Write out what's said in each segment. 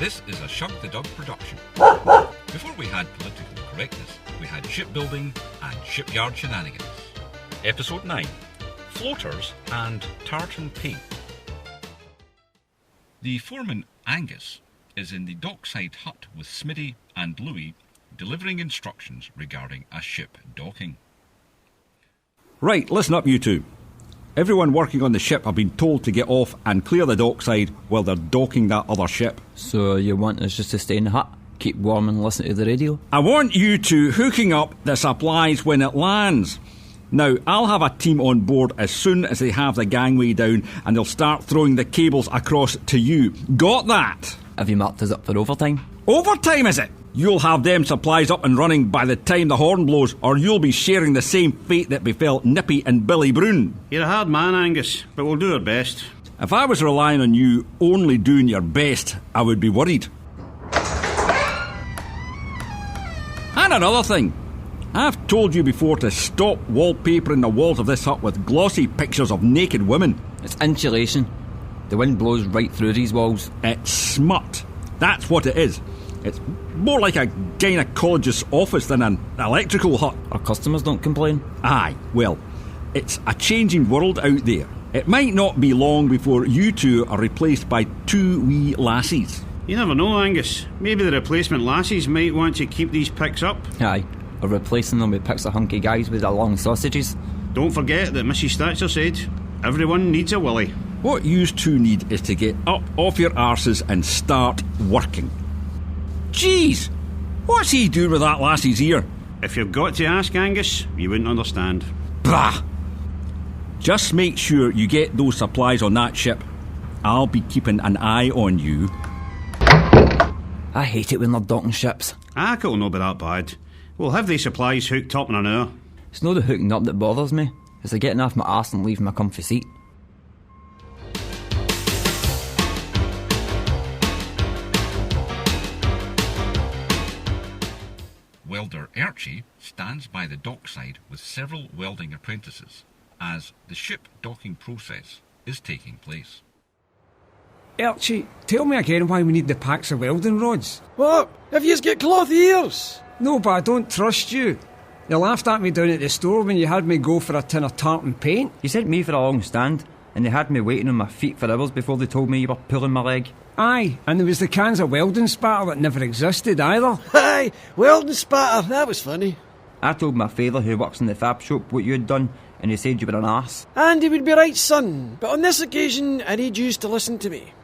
This is a Shug the Dog production. Before we had political correctness, we had shipbuilding and shipyard shenanigans. Episode 9. Floaters and tartan paint. The foreman, Angus, is in the dockside hut with Smitty and Louis, delivering instructions regarding a ship docking. Right, listen up you two. Everyone working on the ship have been told to get off and clear the dockside while they're docking that other ship. So you want us just to stay in the hut, keep warm and listen to the radio? I want you two hooking up the supplies when it lands. Now, I'll have a team on board as soon as they have the gangway down and they'll start throwing the cables across to you. Got that? Have you marked us up for overtime? Overtime, is it? You'll have them supplies up and running by the time the horn blows, or you'll be sharing the same fate that befell Nippy and Billy Broon. You're a hard man, Angus, but we'll do our best. If I was relying on you only doing your best, I would be worried. And another thing. I've told you before to stop wallpapering the walls of this hut with glossy pictures of naked women. It's insulation. The wind blows right through these walls. It's smut. That's what it is. It's more like a gynaecologist's office than an electrical hut. Our customers don't complain. Aye, well, it's a changing world out there. It might not be long before you two are replaced by two wee lassies. You never know, Angus. Maybe the replacement lassies might want to keep these picks up. Aye, or replacing them with pics of hunky guys with their long sausages. Don't forget that Mrs. Thatcher said, everyone needs a willy. What you two need is to get up off your arses and start working. Jeez, what's he doing with that lassie's ear? If you've got to ask, Angus, you wouldn't understand. Bah! Just make sure you get those supplies on that ship. I'll be keeping an eye on you. I hate it when they're docking ships. It'll not be that bad. We'll have these supplies hooked up in an hour. It's not the hooking up that bothers me. It's the getting off my arse and leaving my comfy seat. Welder Archie stands by the dockside with several welding apprentices as the ship docking process is taking place. Archie, tell me again why we need the packs of welding rods. What? Have yous got cloth ears? No, but I don't trust you. You laughed at me down at the store when you had me go for a tin of tartan paint. You sent me for a long stand, and they had me waiting on my feet for hours before they told me you were pulling my leg. Aye, and there was the cans of welding spatter that never existed either. Aye, welding spatter, that was funny. I told my father who works in the fab shop what you had done, and he said you were an arse. And he would be right, son, but on this occasion I need yous to listen to me.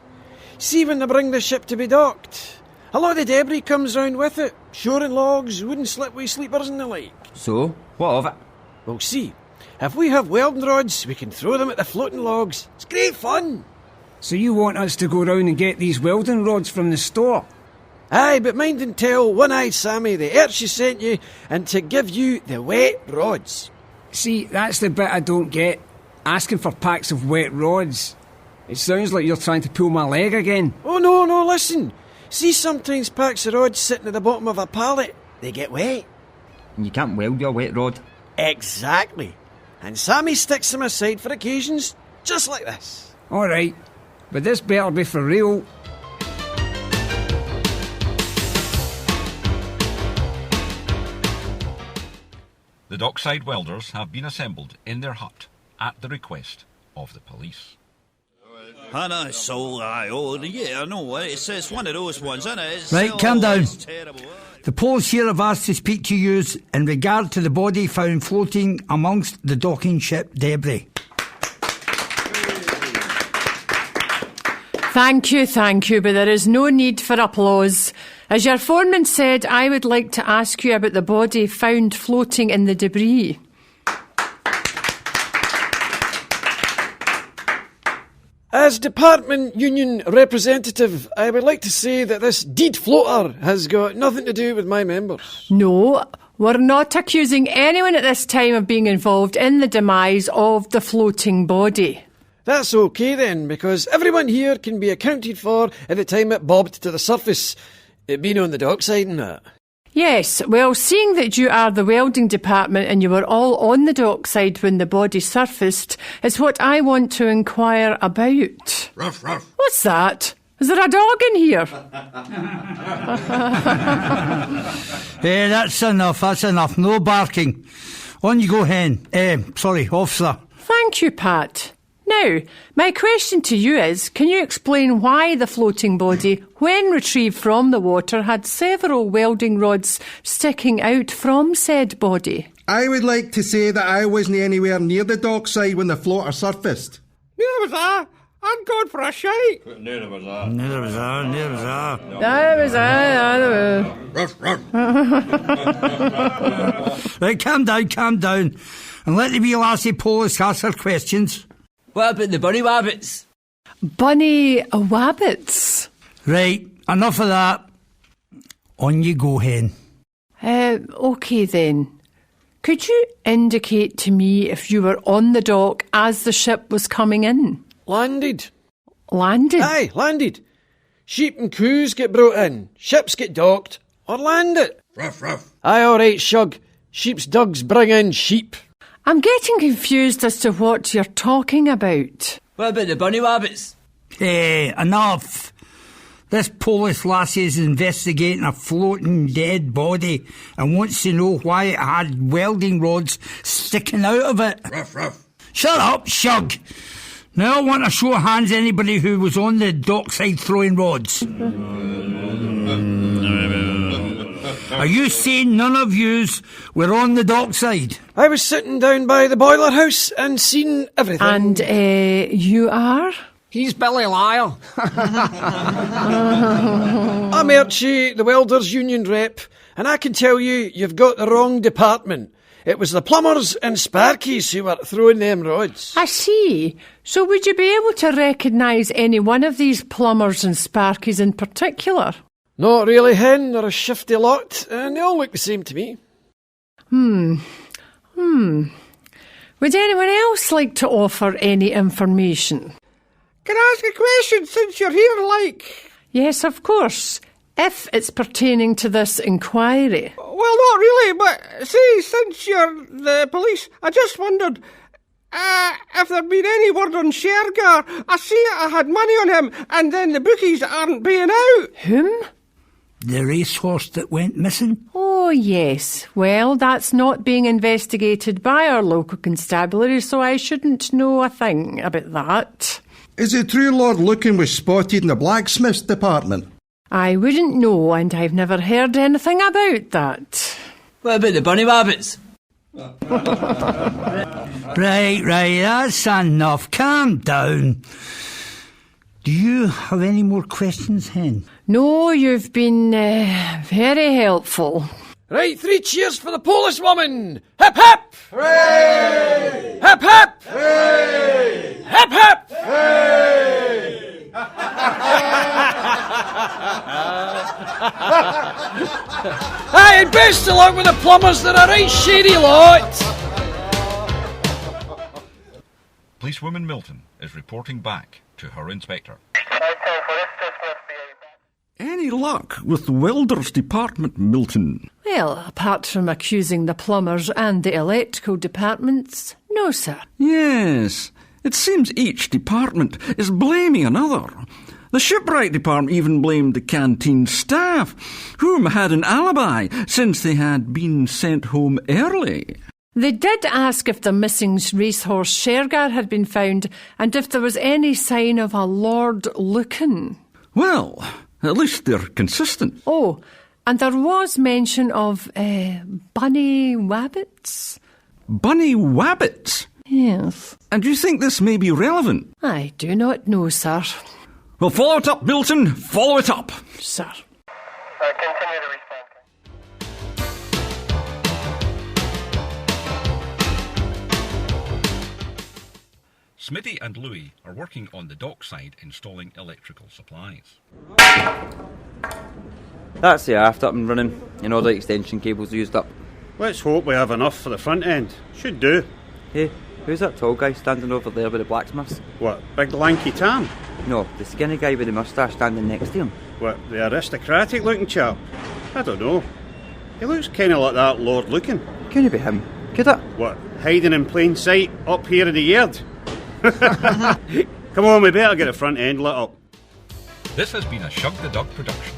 See, when they bring the ship to be docked, a lot of debris comes round with it. Shoring logs, wooden slipway sleepers and the like. So, what of it? Well, see, if we have welding rods, we can throw them at the floating logs. It's great fun. So you want us to go round and get these welding rods from the store? Aye, but mind and tell One-Eyed Sammy the Archie sent you and to give you the wet rods. See, that's the bit I don't get. Asking for packs of wet rods. It sounds like you're trying to pull my leg again. Oh, no, listen. See, sometimes packs of rods sitting at the bottom of a pallet, they get wet. And you can't weld your wet rod. Exactly. And Sammy sticks them aside for occasions just like this. All right, but this better be for real. The dockside welders have been assembled in their hut at the request of the police. I know, so, yeah, I know, it's one of those ones, isn't it? Right, calm down. Terrible. The police here have asked to speak to you in regard to the body found floating amongst the docking ship debris. Thank you, but there is no need for applause. As your foreman said, I would like to ask you about the body found floating in the debris. As Department Union representative, I would like to say that this deed floater has got nothing to do with my members. No, we're not accusing anyone at this time of being involved in the demise of the floating body. That's okay then, because everyone here can be accounted for at the time it bobbed to the surface, it being on the dockside and that. Yes, well, seeing that you are the welding department and you were all on the dockside when the body surfaced is what I want to inquire about. Ruff, ruff. What's that? Is there a dog in here? That's enough. No barking. On you go, Hen. Officer. Thank you, Pat. Now, my question to you is, can you explain why the floating body, when retrieved from the water, had several welding rods sticking out from said body? I would like to say that I wasn't anywhere near the dockside when the floater surfaced. Neither was I. I'd gone for a shite. Neither was I. Right, calm down. And let the wee lassie Polis ask her questions. What about the bunny wabbits? Bunny wabbits? Right, enough of that. On you go, Hen. OK then. Could you indicate to me if you were on the dock as the ship was coming in? Landed. Landed? Aye, landed. Sheep and coos get brought in. Ships get docked. Or landed. Ruff. Aye, all right, Shug. Sheep's dugs bring in sheep. I'm getting confused as to what you're talking about. What about the bunny wabbits? Enough. This Polish lassie is investigating a floating dead body and wants to know why it had welding rods sticking out of it. Ruff. Shut up, Shug. Now I want to show hands anybody who was on the dockside throwing rods. Are you saying none of yous were on the dockside? I was sitting down by the boiler house and seen everything. And, you are? He's Billy Lyle. I'm Archie, the Welders Union rep, and I can tell you've got the wrong department. It was the plumbers and sparkies who were throwing them rods. I see. So would you be able to recognise any one of these plumbers and sparkies in particular? Not really, Hen. They're a shifty lot, and they all look the same to me. Would anyone else like to offer any information? Can I ask a question since you're here, like? Yes, of course. If it's pertaining to this inquiry. Well, not really, but see, since you're the police, I just wondered if there'd been any word on Shergar. I see I had money on him, and then the bookies aren't paying out. Whom? The racehorse that went missing? Oh, yes. Well, that's not being investigated by our local constabulary, so I shouldn't know a thing about that. Is it true Lord Lucan was spotted in the blacksmith's department? I wouldn't know, and I've never heard anything about that. What about the bunny wabbits? Right, that's enough. Calm down. Do you have any more questions, Hen? No, you've been very helpful. Right, 3 cheers for the Polish woman! Hip hip! Hooray! Hip hip! Hooray! Hip hip! Hooray! Aye, and best of luck with the plumbers, they're a right shady lot! Policewoman Milton is reporting back to her inspector. Any luck with the Welders Department, Milton? Well, apart from accusing the plumbers and the electrical departments, no, sir. Yes. It seems each department is blaming another. The shipwright department even blamed the canteen staff, whom had an alibi since they had been sent home early. They did ask if the missing racehorse Shergar had been found and if there was any sign of a Lord Lucan. Well, at least they're consistent. Oh, and there was mention of bunny wabbits. Bunny wabbits? Yes. And you think this may be relevant? I do not know, sir. Well, follow it up, Milton. Follow it up. Sir. Continue to respond. Smitty and Louis are working on the dockside installing electrical supplies. That's the aft up and running, and all the extension cables used up. Let's hope we have enough for the front end. Should do. Hey, who's that tall guy standing over there with the blacksmiths? What, big lanky Tam? No, the skinny guy with the moustache standing next to him. What, the aristocratic looking chap? I don't know. He looks kind of like that Lord Lucan. Couldn't it be him? Could it? What, hiding in plain sight up here in the yard? Come on, we better get the front end lit up. This has been a Shug the Dog production.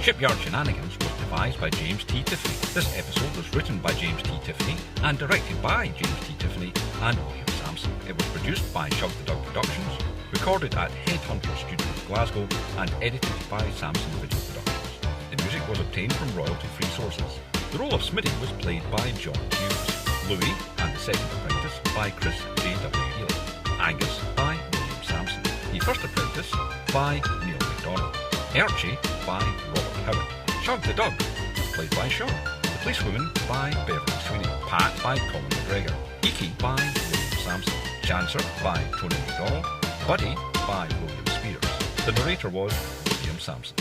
Shipyard Shenanigans was devised by James T. Tiffany. This episode was written by James T. Tiffany and directed by James T. Tiffany and William Sampson. It was produced by Shug the Dog Productions, recorded at Headhunter Studios, Glasgow, and edited by Sampson Video Productions. The music was obtained from royalty-free sources. The role of Smitty was played by John Hughes. Louis and the Second Apprentice by Chris J.W. Healy. Angus by William Sampson. The First Apprentice by Neil MacDonald. Archie by Robert Howard. Shug the Dog was played by Sean. The Policewoman by Beverly Sweeney. Pat by Colin McGregor. Iki by William Sampson. Chancer by Tony MacDonald. Buddy by William Spears. The narrator was William Sampson.